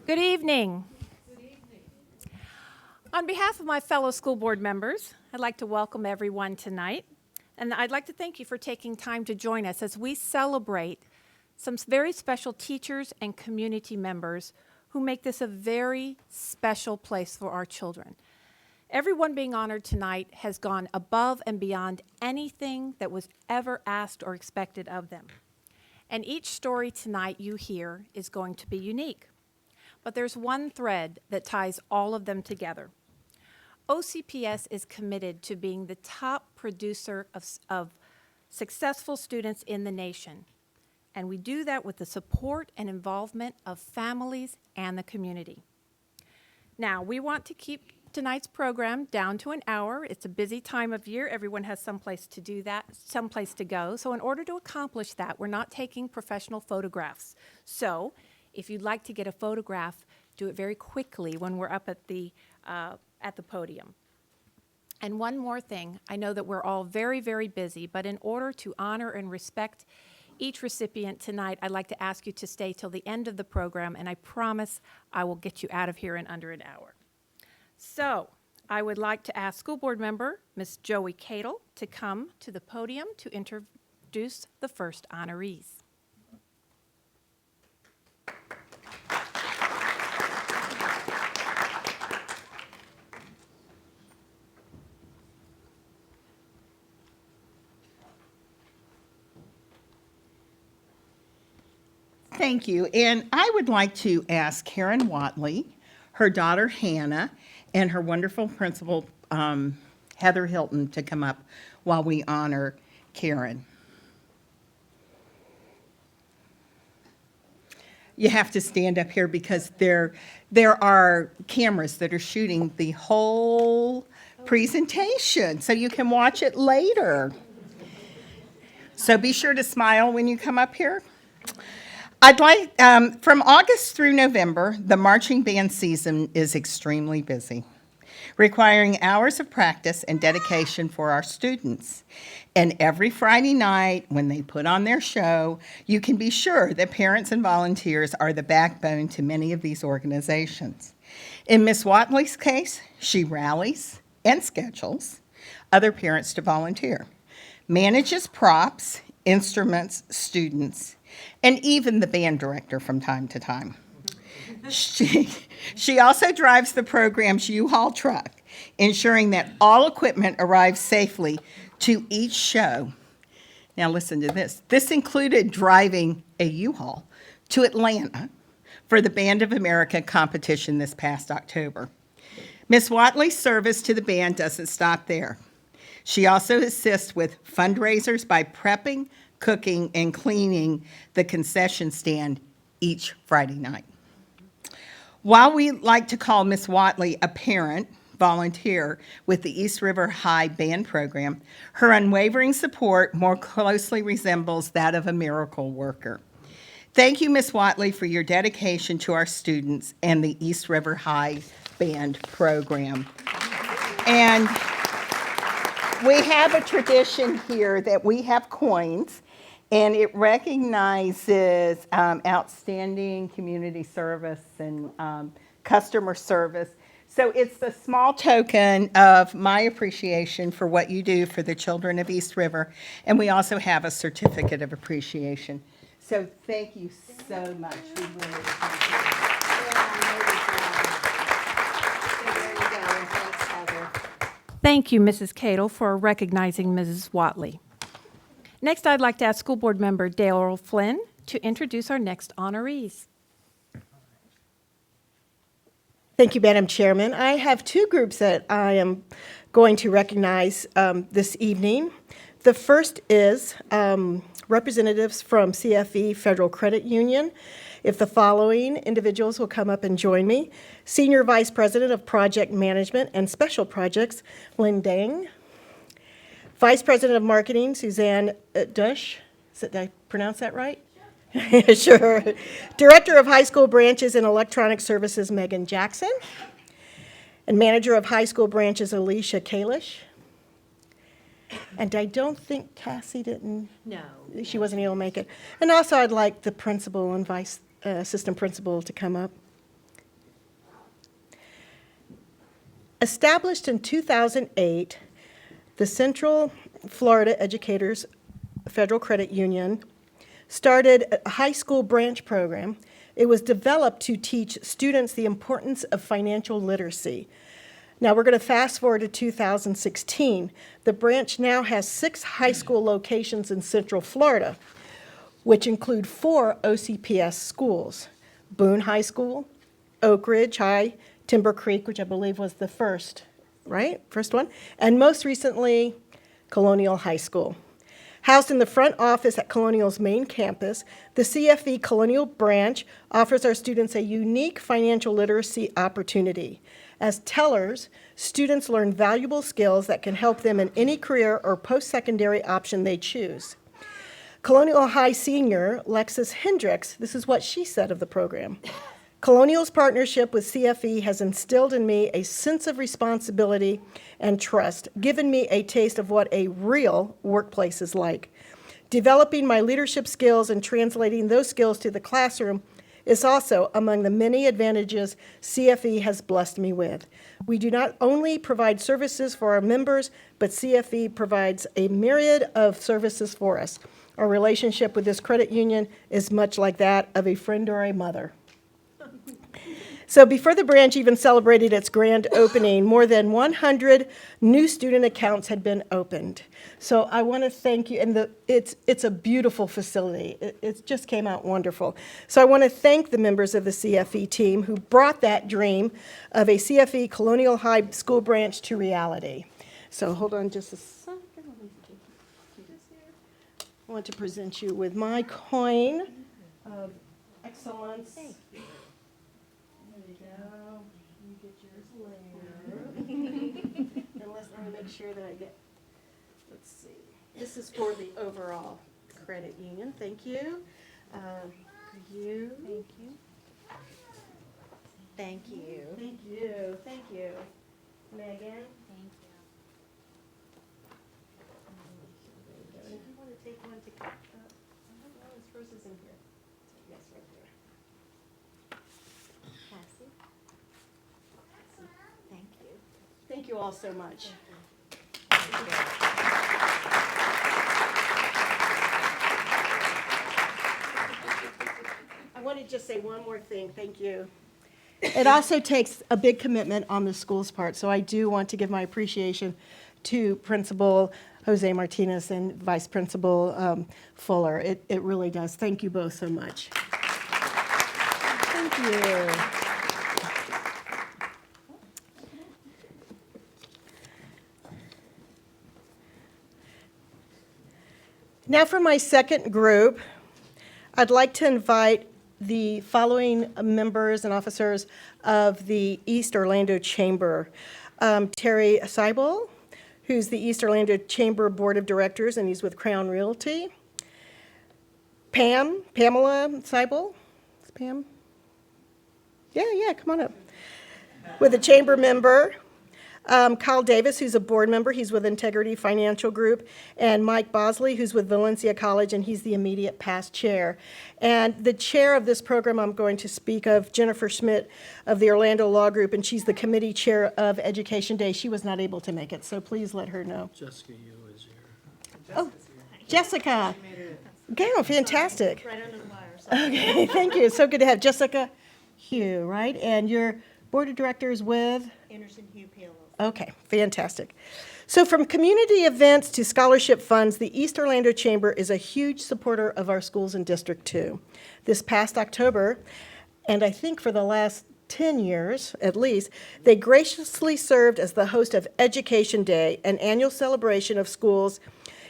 Good evening. On behalf of my fellow school board members, I'd like to welcome everyone tonight. And I'd like to thank you for taking time to join us as we celebrate some very special teachers and community members who make this a very special place for our children. Everyone being honored tonight has gone above and beyond anything that was ever asked or expected of them. And each story tonight you hear is going to be unique. But there's one thread that ties all of them together. OCPS is committed to being the top producer of successful students in the nation. And we do that with the support and involvement of families and the community. Now, we want to keep tonight's program down to an hour. It's a busy time of year. Everyone has someplace to do that, someplace to go. So in order to accomplish that, we're not taking professional photographs. So if you'd like to get a photograph, do it very quickly when we're up at the podium. And one more thing, I know that we're all very, very busy, but in order to honor and respect each recipient tonight, I'd like to ask you to stay till the end of the program, and I promise I will get you out of here in under an hour. So I would like to ask school board member Ms. Joey Cadle to come to the podium to introduce the first honorees. Thank you. And I would like to ask Karen Watley, her daughter Hannah, and her wonderful principal, Heather Hilton, to come up while we honor Karen. You have to stand up here because there are cameras that are shooting the whole presentation, so you can watch it later. So be sure to smile when you come up here. I'd like, from August through November, the marching band season is extremely busy, requiring hours of practice and dedication for our students. And every Friday night, when they put on their show, you can be sure that parents and volunteers are the backbone to many of these organizations. In Miss Watley's case, she rallies and schedules other parents to volunteer, manages props, instruments, students, and even the band director from time to time. She also drives the program's U-Haul truck, ensuring that all equipment arrives safely to each show. Now listen to this. This included driving a U-Haul to Atlanta for the Band of America competition this past October. Miss Watley's service to the band doesn't stop there. She also assists with fundraisers by prepping, cooking, and cleaning the concession stand each Friday night. While we like to call Miss Watley a parent volunteer with the East River High Band Program, her unwavering support more closely resembles that of a miracle worker. Thank you, Miss Watley, for your dedication to our students and the East River High Band Program. And we have a tradition here that we have coins, and it recognizes outstanding community service and customer service. So it's a small token of my appreciation for what you do for the children of East River, and we also have a certificate of appreciation. So thank you so much. We really appreciate it. Thank you, Mrs. Cadle, for recognizing Mrs. Watley. Next, I'd like to ask school board member Dale Flynn to introduce our next honorees. Thank you, Madam Chairman. I have two groups that I am going to recognize this evening. The first is representatives from CFE Federal Credit Union. If the following individuals will come up and join me. Senior Vice President of Project Management and Special Projects, Lynn Dang. Vice President of Marketing, Suzanne Dush. Did I pronounce that right? Sure. Director of High School Branches and Electronic Services, Megan Jackson. And Manager of High School Branches, Alicia Kalish. And I don't think Cassie didn't. No. She wasn't able to make it. And also I'd like the principal and vice assistant principal to come up. Established in 2008, the Central Florida Educators Federal Credit Union started a high school branch program. It was developed to teach students the importance of financial literacy. Now, we're going to fast forward to 2016. The branch now has 6 high school locations in Central Florida, which include 4 OCPS schools: Boone High School, Oak Ridge High, Timber Creek, which I believe was the first, right? First one. And most recently, Colonial High School. Housed in the front office at Colonial's main campus, the CFE Colonial branch offers our students a unique financial literacy opportunity. As tellers, students learn valuable skills that can help them in any career or post-secondary option they choose. Colonial High senior Lexis Hendricks, this is what she said of the program. Colonial's partnership with CFE has instilled in me a sense of responsibility and trust, given me a taste of what a real workplace is like. Developing my leadership skills and translating those skills to the classroom is also among the many advantages CFE has blessed me with. We do not only provide services for our members, but CFE provides a myriad of services for us. Our relationship with this credit union is much like that of a friend or a mother. So before the branch even celebrated its grand opening, more than 100 new student accounts had been opened. So I want to thank you, and it's a beautiful facility. It just came out wonderful. So I want to thank the members of the CFE team who brought that dream of a CFE Colonial High School branch to reality. So hold on just a second. Let me do this here. I want to present you with my coin of excellence. Thank you. There you go. You get yours later. And let me make sure that I get, let's see. This is for the overall credit union. Thank you. For you. Thank you. Thank you. Thank you. Thank you. Megan. Thank you. And if you want to take one to, I don't know, his purse is in here. Yes, right there. Cassie? Thank you. Thank you all so much. I want to just say one more thing. Thank you. It also takes a big commitment on the school's part, so I do want to give my appreciation to Principal Jose Martinez and Vice Principal Fuller. It really does. Thank you both so much. Thank you. Now for my second group, I'd like to invite the following members and officers of the East Orlando Chamber. Terry Seibel, who's the East Orlando Chamber Board of Directors, and he's with Crown Realty. Pamela Seibel. Is Pam? Yeah, come on up. With a chamber member. Kyle Davis, who's a board member, he's with Integrity Financial Group, and Mike Bosley, who's with Valencia College, and he's the immediate past chair. And the chair of this program I'm going to speak of, Jennifer Schmidt of the Orlando Law Group, and she's the committee chair of Education Day. She was not able to make it, so please let her know. Jessica Yu is here. Oh, Jessica. Girl, fantastic. Right under the wire. Okay, thank you. It's so good to have Jessica Hugh, right? And your board of directors with? Anderson Hugh PLL. Okay, fantastic. So from community events to scholarship funds, the East Orlando Chamber is a huge supporter of our schools in District 2. This past October, and I think for the last 10 years at least, they graciously served as the host of Education Day, an annual celebration of schools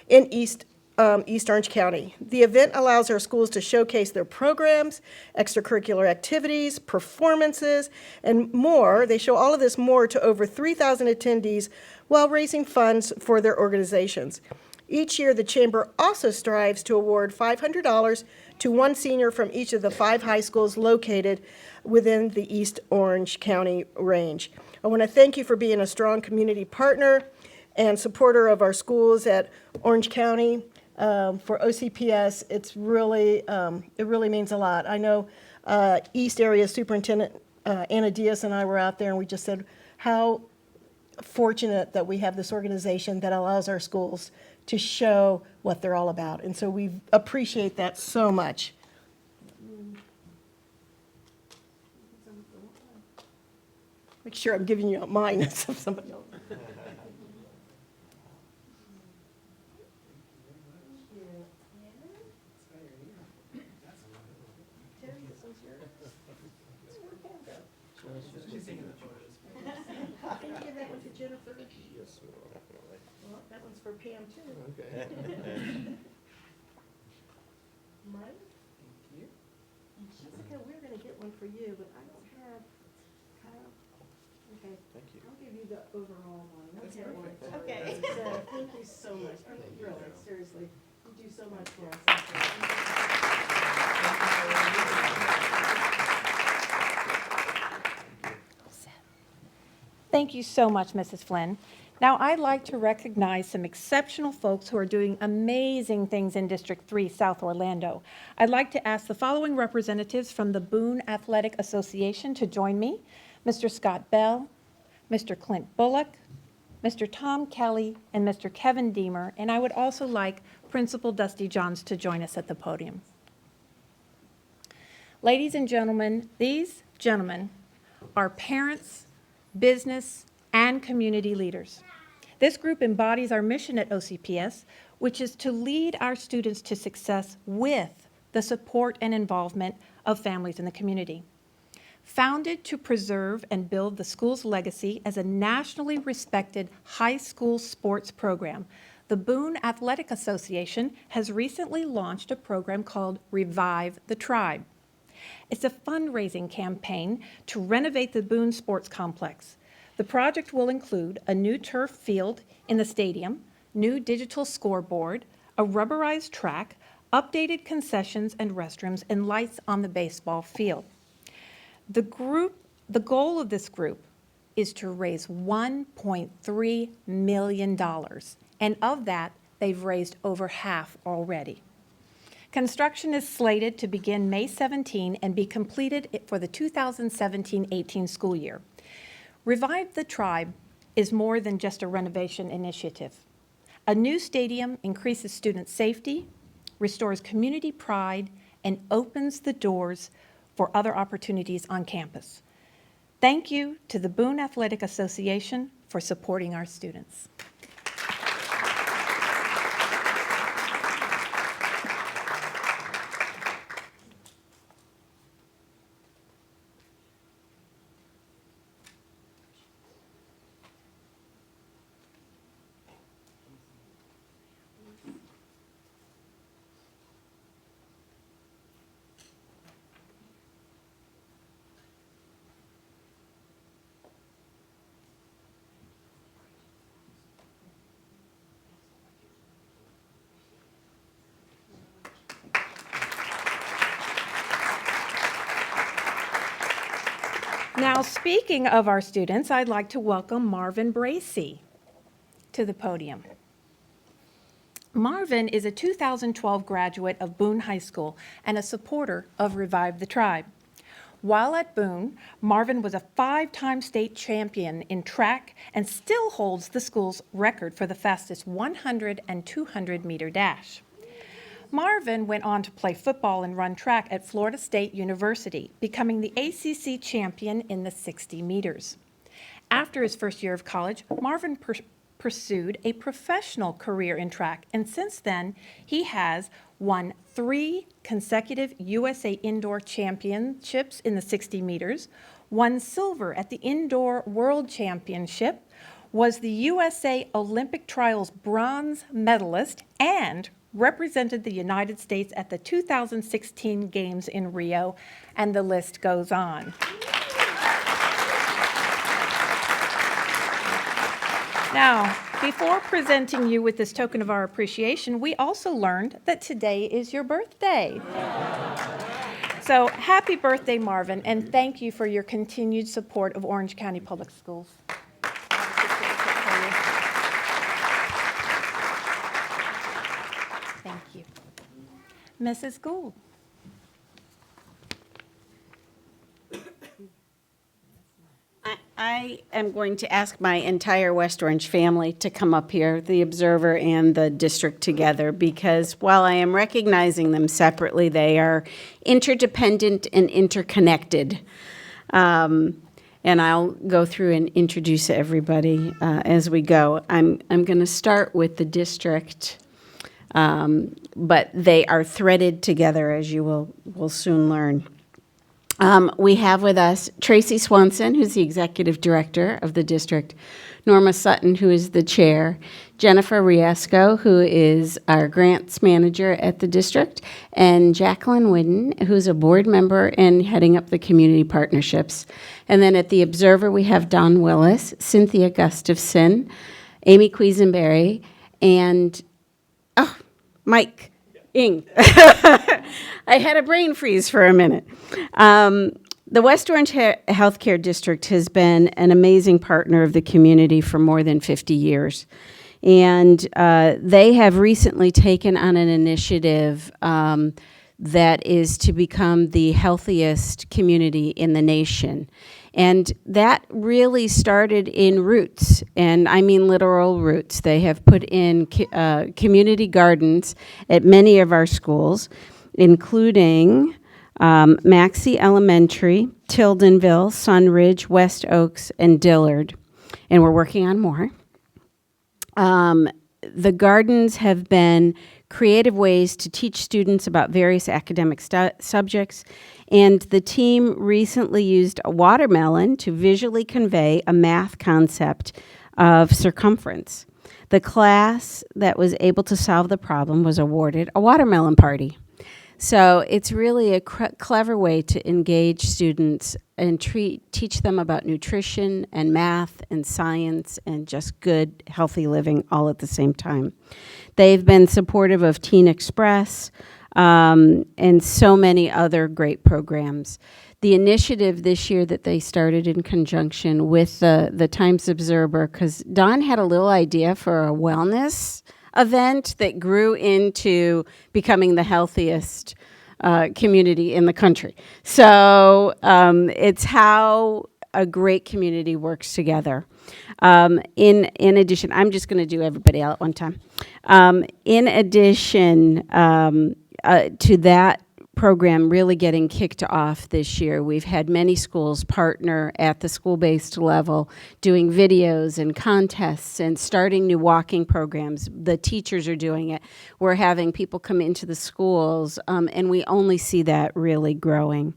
in East Orange County. The event allows our schools to showcase their programs, extracurricular activities, performances, and more. They show all of this more to over 3,000 attendees while raising funds for their organizations. Each year, the Chamber also strives to award $500 to one senior from each of the 5 high schools located within the East Orange County range. I want to thank you for being a strong community partner and supporter of our schools at Orange County. For OCPS, it really means a lot. I know East Area Superintendent Anna Diaz and I were out there, and we just said how fortunate that we have this organization that allows our schools to show what they're all about. And so we appreciate that so much. Make sure I'm giving you mine instead of somebody else. Can you give that one to Jennifer? Yes, we will, definitely. Well, that one's for Pam too. Okay. Mine? Thank you. Jessica, we're gonna get one for you, but I don't have, Kyle. Okay, Thank you. I'll give you the overall one. That's Okay. perfect. Okay. So, thank you so much. I mean, really, seriously, you do so much for us. Thank you so much, Mrs. Flynn. Now, I'd like to recognize some exceptional folks who are doing amazing things in District 3, South Orlando. I'd like to ask the following representatives from the Boone Athletic Association to join me: Mr. Scott Bell, Mr. Clint Bullock, Mr. Tom Kelly, and Mr. Kevin Deemer. And I would also like Principal Dusty Johns to join us at the podium. Ladies and gentlemen, these gentlemen are parents, business, and community leaders. This group embodies our mission at OCPS, which is to lead our students to success with the support and involvement of families in the community. Founded to preserve and build the school's legacy as a nationally respected high school sports program, the Boone Athletic Association has recently launched a program called Revive the Tribe. It's a fundraising campaign to renovate the Boone Sports Complex. The project will include a new turf field in the stadium, new digital scoreboard, a rubberized track, updated concessions and restrooms, and lights on the baseball field. The goal of this group is to raise $1.3 million, and of that, they've raised over half already. Construction is slated to begin May 17 and be completed for the 2017-18 school year. Revive the Tribe is more than just a renovation initiative. A new stadium increases student safety, restores community pride, and opens the doors for other opportunities on campus. Thank you to the Boone Athletic Association for supporting our students. Now, speaking of our students, I'd like to welcome Marvin Bracey to the podium. Marvin is a 2012 graduate of Boone High School and a supporter of Revive the Tribe. While at Boone, Marvin was a 5-time state champion in track and still holds the school's record for the fastest 100 and 200 meter dash. Marvin went on to play football and run track at Florida State University, becoming the ACC champion in the 60 meters. After his first year of college, Marvin pursued a professional career in track, and since then, he has won 3 consecutive USA Indoor Championships in the 60 meters, won silver at the Indoor World Championship, was the USA Olympic Trials bronze medalist, and represented the United States at the 2016 Games in Rio, and the list goes on. Now, before presenting you with this token of our appreciation, we also learned that today is your birthday. So happy birthday, Marvin, and thank you for your continued support of Orange County Public Schools. Thank you. Mrs. Gould. I am going to ask my entire West Orange family to come up here, the Observer and the district together, because while I am recognizing them separately, they are interdependent and interconnected. And I'll go through and introduce everybody as we go. I'm going to start with the district, but they are threaded together, as you will soon learn. We have with us Tracy Swanson, who's the executive director of the district, Norma Sutton, who is the chair, Jennifer Riesco, who is our grants manager at the district, and Jacqueline Whidden, who's a board member and heading up the community partnerships. And then at the Observer, we have Don Willis, Cynthia Gustafson, Amy Quisenberry, and Mike Ing. I had a brain freeze for a minute. The West Orange Healthcare District has been an amazing partner of the community for more than 50 years. And they have recently taken on an initiative that is to become the healthiest community in the nation. And that really started in roots, and I mean literal roots. They have put in community gardens at many of our schools, including Maxey Elementary, Tildenville, Sunridge, West Oaks, and Dillard. And we're working on more. The gardens have been creative ways to teach students about various academic subjects, and the team recently used a watermelon to visually convey a math concept of circumference. The class that was able to solve the problem was awarded a watermelon party. So it's really a clever way to engage students and teach them about nutrition and math and science and just good, healthy living all at the same time. They've been supportive of Teen Express and so many other great programs. The initiative this year that they started in conjunction with the Times Observer, because Don had a little idea for a wellness event that grew into becoming the healthiest community in the country. So it's how a great community works together. In addition, I'm just going to do everybody all at one time. In addition to that program really getting kicked off this year, we've had many schools partner at the school-based level doing videos and contests and starting new walking programs. The teachers are doing it. We're having people come into the schools, and we only see that really growing.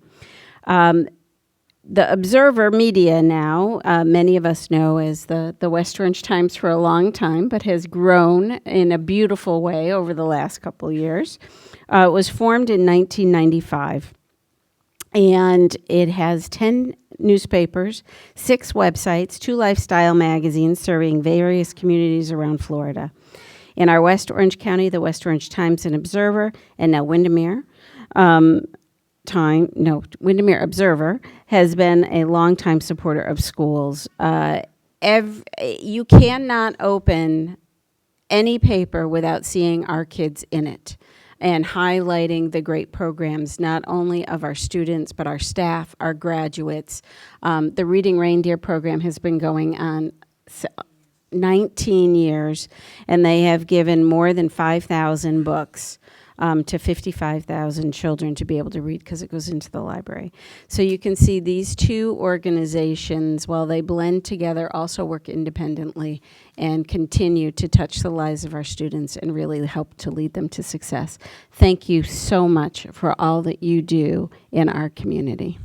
The Observer Media now, many of us know as the West Orange Times for a long time, but has grown in a beautiful way over the last couple of years. It was formed in 1995, and it has 10 newspapers, 6 websites, 2 lifestyle magazines serving various communities around Florida. In our West Orange County, the West Orange Times and Observer, and now Windermere, Windermere Observer has been a longtime supporter of schools. You cannot open any paper without seeing our kids in it and highlighting the great programs, not only of our students, but our staff, our graduates. The Reading Reindeer program has been going on 19 years, and they have given more than 5,000 books to 55,000 children to be able to read because it goes into the library. So you can see these two organizations, while they blend together, also work independently and continue to touch the lives of our students and really help to lead them to success. Thank you so much for all that you do in our community.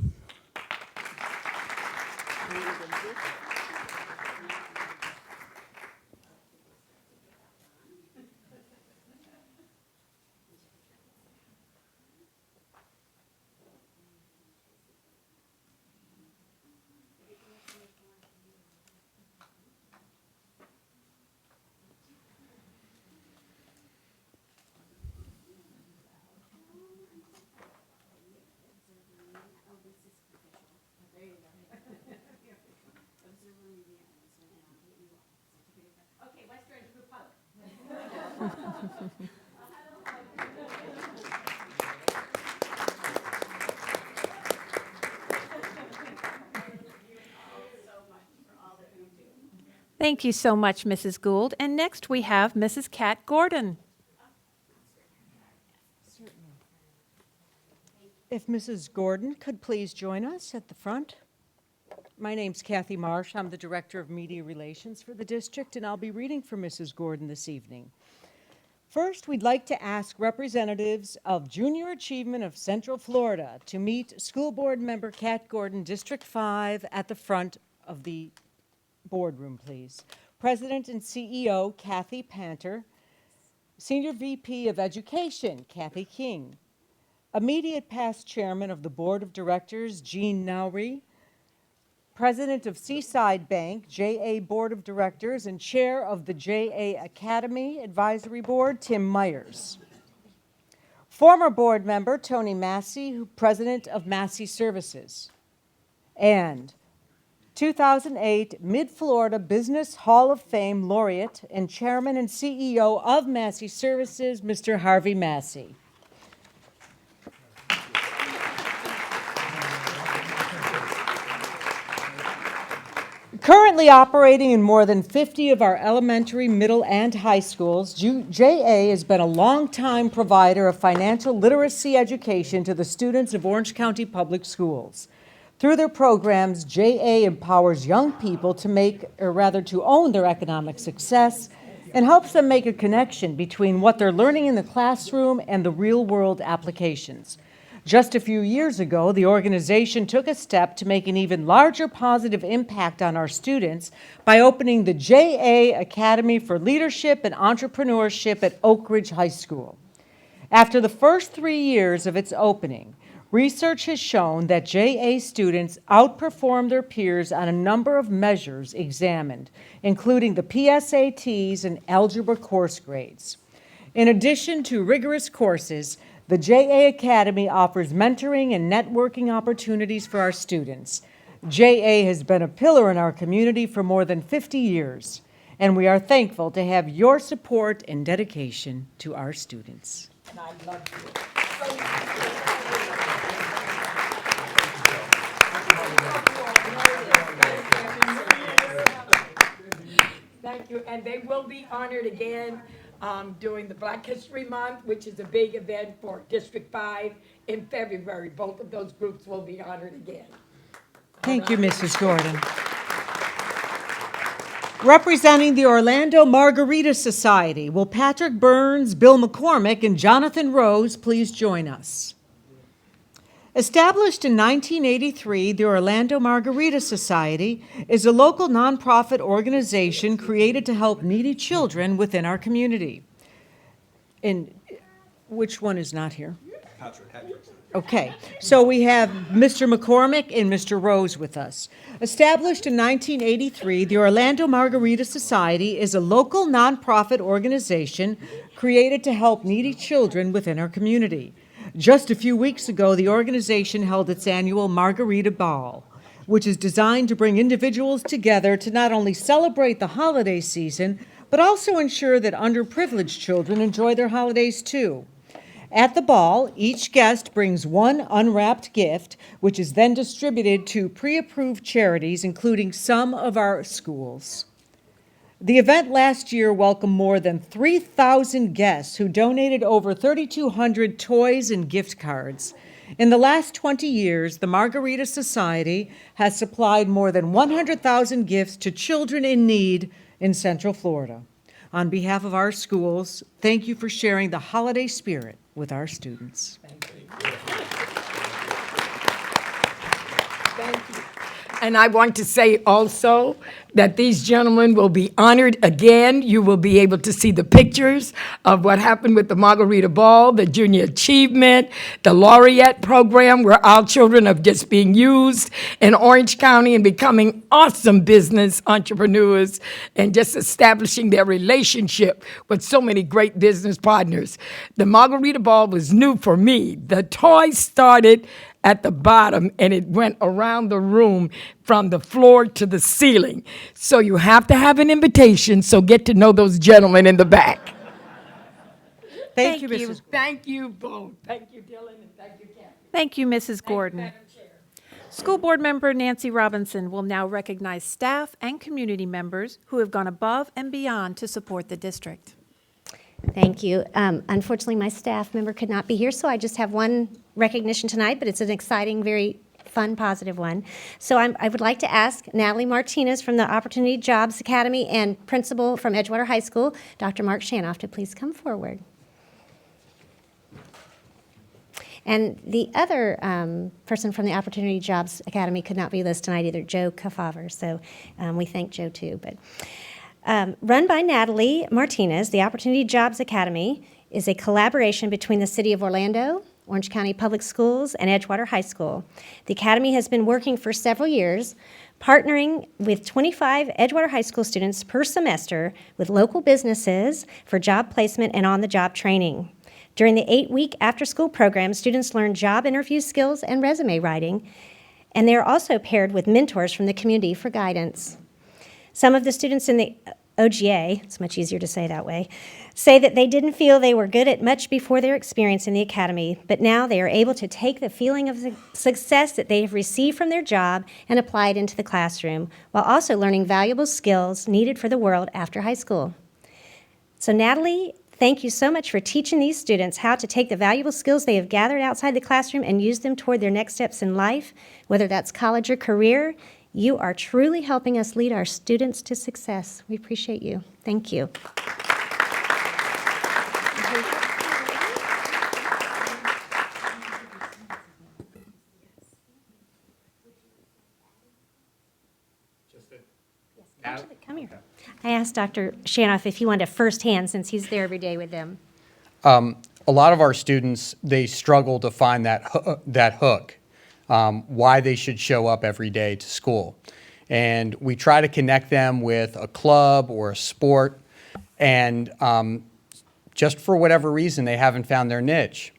Thank you so much, Mrs. Gould. And next we have Mrs. Kat Gordon. If Mrs. Gordon could please join us at the front. My name's Kathy Marsh. I'm the Director of Media Relations for the district, and I'll be reading for Mrs. Gordon this evening. First, we'd like to ask representatives of Junior Achievement of Central Florida to meet School Board Member Kat Gordon, District 5, at the front of the boardroom, please. President and CEO Kathy Panter, Senior VP of Education Kathy King, immediate past Chairman of the Board of Directors Jean Nowry, President of Seaside Bank, JA Board of Directors, and Chair of the JA Academy Advisory Board, Tim Myers. Former board member Tony Massey, President of Massey Services. And 2008 Mid-Florida Business Hall of Fame laureate and Chairman and CEO of Massey Services, Mr. Harvey Massey. Currently operating in more than 50 of our elementary, middle, and high schools, JA has been a longtime provider of financial literacy education to the students of Orange County Public Schools. Through their programs, JA empowers young people to own their economic success and helps them make a connection between what they're learning in the classroom and the real-world applications. Just a few years ago, the organization took a step to make an even larger positive impact on our students by opening the JA Academy for Leadership and Entrepreneurship at Oak Ridge High School. After the first 3 years of its opening, research has shown that JA students outperform their peers on a number of measures examined, including the PSATs and algebra course grades. In addition to rigorous courses, the JA Academy offers mentoring and networking opportunities for our students. JA has been a pillar in our community for more than 50 years, and we are thankful to have your support and dedication to our students. Thank you, and they will be honored again during the Black History Month, which is a big event for District 5 in February. Both of those groups will be honored again. Thank you, Mrs. Gordon. Representing the Orlando Margarita Society, will Patrick Burns, Bill McCormick, and Jonathan Rose please join us? Established in 1983, the Orlando Margarita Society is a local nonprofit organization created to help needy children within our community. And which one is not here? Patrick. Okay, so we have Mr. McCormick and Mr. Rose with us. Established in 1983, the Orlando Margarita Society is a local nonprofit organization created to help needy children within our community. Just a few weeks ago, the organization held its annual Margarita Ball, which is designed to bring individuals together to not only celebrate the holiday season, but also ensure that underprivileged children enjoy their holidays too. At the ball, each guest brings one unwrapped gift, which is then distributed to pre-approved charities, including some of our schools. The event last year welcomed more than 3,000 guests who donated over 3,200 toys and gift cards. In the last 20 years, the Margarita Society has supplied more than 100,000 gifts to children in need in Central Florida. On behalf of our schools, thank you for sharing the holiday spirit with our students. Thank you. And I want to say also that these gentlemen will be honored again. You will be able to see the pictures of what happened with the Margarita Ball, the Junior Achievement, the Laureate Program, where our children are just being used in Orange County and becoming awesome business entrepreneurs and just establishing their relationship with so many great business partners. The Margarita Ball was new for me. The toys started at the bottom, and it went around the room from the floor to the ceiling. So you have to have an invitation, so get to know those gentlemen in the back. Thank you, Mrs. Thank you both. Thank you, Dylan, and thank you, Kathy. Thank you, Mrs. Gordon. Madam Chair. School Board Member Nancy Robinson will now recognize staff and community members who have gone above and beyond to support the district. Thank you. Unfortunately, my staff member could not be here, so I just have one recognition tonight, but it's an exciting, very fun, positive one. So I would like to ask Natalie Martinez from the Opportunity Jobs Academy and principal from Edgewater High School, Dr. Mark Shanoff, to please come forward. And the other person from the Opportunity Jobs Academy could not be with us tonight either, Joe Kafaver. So we thank Joe too. But run by Natalie Martinez, the Opportunity Jobs Academy is a collaboration between the City of Orlando, Orange County Public Schools, and Edgewater High School. The Academy has been working for several years, partnering with 25 Edgewater High School students per semester with local businesses for job placement and on-the-job training. During the 8-week after-school program, students learn job interview skills and resume writing, and they are also paired with mentors from the community for guidance. Some of the students in the OGA, it's much easier to say that way, say that they didn't feel they were good at much before their experience in the academy, but now they are able to take the feeling of success that they have received from their job and apply it into the classroom, while also learning valuable skills needed for the world after high school. So Natalie, thank you so much for teaching these students how to take the valuable skills they have gathered outside the classroom and use them toward their next steps in life, whether that's college or career. You are truly helping us lead our students to success. We appreciate you. Thank you. Actually, come here. I asked Dr. Shanoff if he wanted a firsthand since he's there every day with them. A lot of our students, they struggle to find that hook, why they should show up every day to school. And we try to connect them with a club or a sport, and just for whatever reason, they haven't found their niche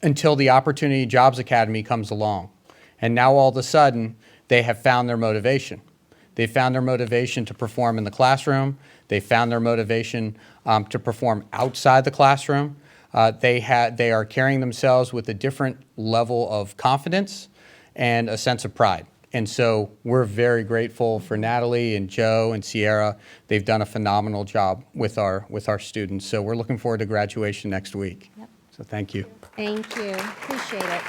until the Opportunity Jobs Academy comes along. And now all of a sudden, they have found their motivation. They found their motivation to perform in the classroom. They found their motivation to perform outside the classroom. They are carrying themselves with a different level of confidence and a sense of pride. And so we're very grateful for Natalie and Joe and Sierra. They've done a phenomenal job with our students. So we're looking forward to graduation next week. Yep. So thank you. Thank you. Appreciate it.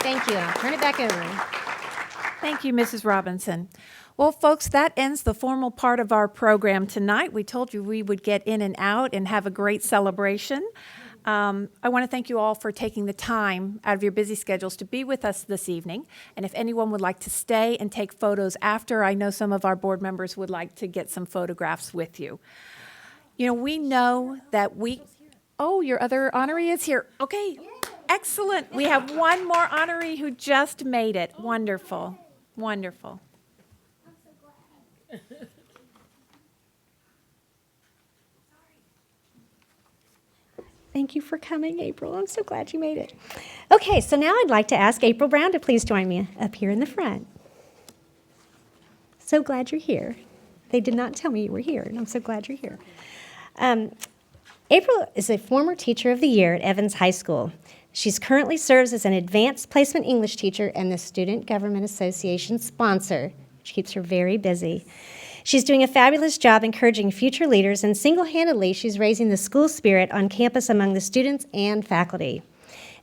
Thank you. And I'll turn it back over. Thank you, Mrs. Robinson. Well, folks, that ends the formal part of our program tonight. We told you we would get in and out and have a great celebration. I want to thank you all for taking the time out of your busy schedules to be with us this evening. And if anyone would like to stay and take photos after, I know some of our board members would like to get some photographs with you. You know, we know that oh, your other honoree is here. Okay, excellent. We have one more honoree who just made it. Wonderful, wonderful. Thank you for coming, April. I'm so glad you made it. Okay, so now I'd like to ask April Brown to please join me up here in the front. So glad you're here. They did not tell me you were here, and I'm so glad you're here. April is a former Teacher of the Year at Evans High School. She's currently serves as an advanced placement English teacher and the Student Government Association sponsor, which keeps her very busy. She's doing a fabulous job encouraging future leaders, and single-handedly, she's raising the school spirit on campus among the students and faculty.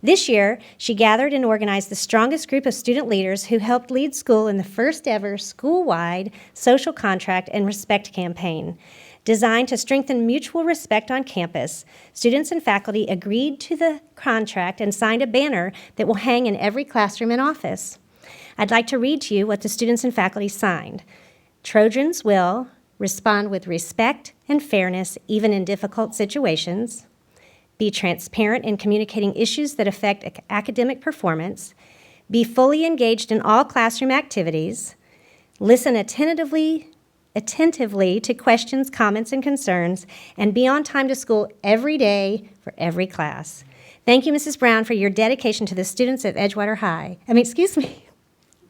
This year, she gathered and organized the strongest group of student leaders who helped lead school in the first ever school-wide social contract and respect campaign. Designed to strengthen mutual respect on campus, students and faculty agreed to the contract and signed a banner that will hang in every classroom and office. I'd like to read to you what the students and faculty signed. Trojans will respond with respect and fairness, even in difficult situations, be transparent in communicating issues that affect academic performance, be fully engaged in all classroom activities, listen attentively to questions, comments, and concerns, and be on time to school every day for every class. Thank you, Mrs. Brown, for your dedication to the students at Edgewater High.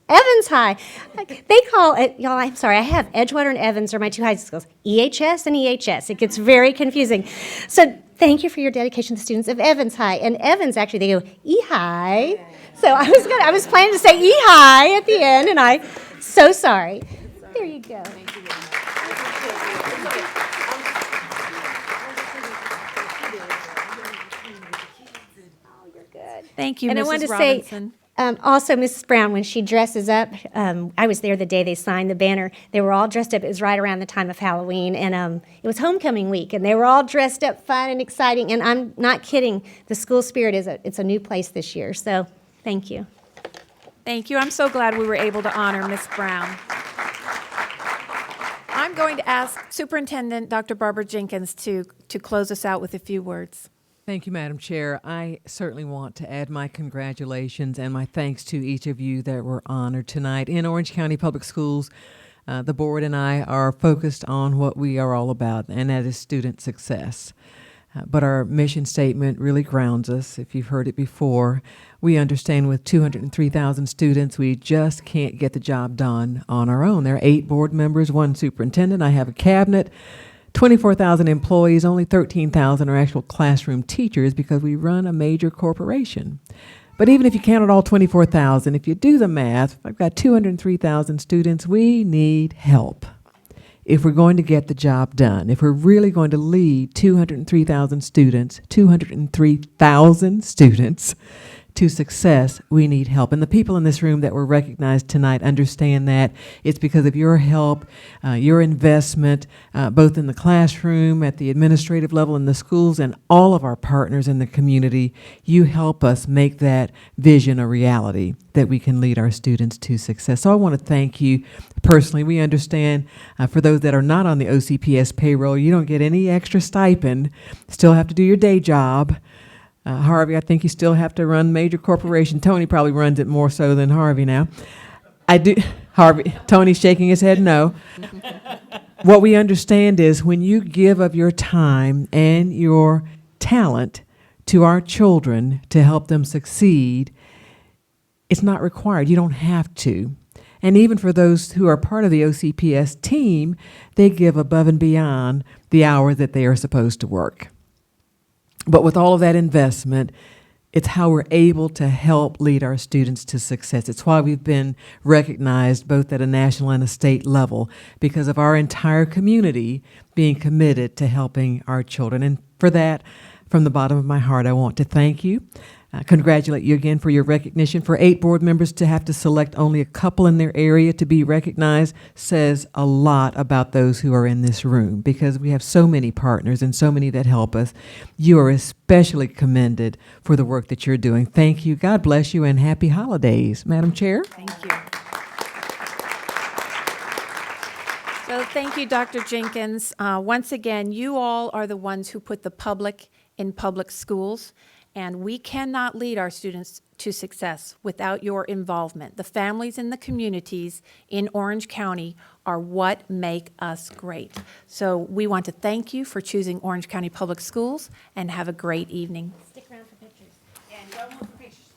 Evans High. They call it, y'all, I'm sorry, I have Edgewater and Evans are my two high schools. EHS and EHS. It gets very confusing. So thank you for your dedication to the students of Evans High. And Evans, actually, they go E-High. So I was planning to say E-hi at the end, and so sorry. There you go. Thank you, And I Mrs. wanted to Robinson. say, also, Mrs. Brown, when she dresses up, I was there the day they signed the banner. They were all dressed up. It was right around the time of Halloween, and it was homecoming week, and they were all dressed up, fun and exciting. And I'm not kidding. The school spirit it's a new place this year. So, thank you. Thank you. I'm so glad we were able to honor Miss Brown. I'm going to ask Superintendent Dr. Barbara Jenkins to close us out with a few words. Thank you, Madam Chair. I certainly want to add my congratulations and my thanks to each of you that were honored tonight. In Orange County Public Schools, the board and I are focused on what we are all about, and that is student success. But our mission statement really grounds us. If you've heard it before, we understand with 203,000 students, we just can't get the job done on our own. There are 8 board members, 1 superintendent. I have a cabinet. 24,000 employees, only 13,000 are actual classroom teachers because we run a major corporation. But even if you counted all 24,000, if you do the math, I've got 203,000 students, we need help. If we're going to get the job done, if we're really going to lead 203,000 students to success, we need help. And the people in this room that were recognized tonight understand that it's because of your help, your investment, both in the classroom, at the administrative level in the schools, and all of our partners in the community. You help us make that vision a reality, that we can lead our students to success. So I want to thank you personally. We understand for those that are not on the OCPS payroll, you don't get any extra stipend, still have to do your day job. Harvey, I think you still have to run major corporation. Tony probably runs it more so than Harvey now. I do. Harvey, Tony's shaking his head no. What we understand is when you give of your time and your talent to our children to help them succeed, it's not required. You don't have to. And even for those who are part of the OCPS team, they give above and beyond the hour that they are supposed to work. But with all of that investment, it's how we're able to help lead our students to success. It's why we've been recognized both at a national and a state level, because of our entire community being committed to helping our children. And for that, from the bottom of my heart, I want to thank you. Congratulate you again for your recognition. For 8 board members to have to select only a couple in their area to be recognized says a lot about those who are in this room, because we have so many partners and so many that help us. You are especially commended for the work that you're doing. Thank you. God bless you, and happy holidays. Madam Chair? Thank you. So thank you, Dr. Jenkins. Once again, you all are the ones who put the public in public schools. And we cannot lead our students to success without your involvement. The families and the communities in Orange County are what make us great. So we want to thank you for choosing Orange County Public Schools, and have a great evening. Stick around for pictures. And don't move for pictures.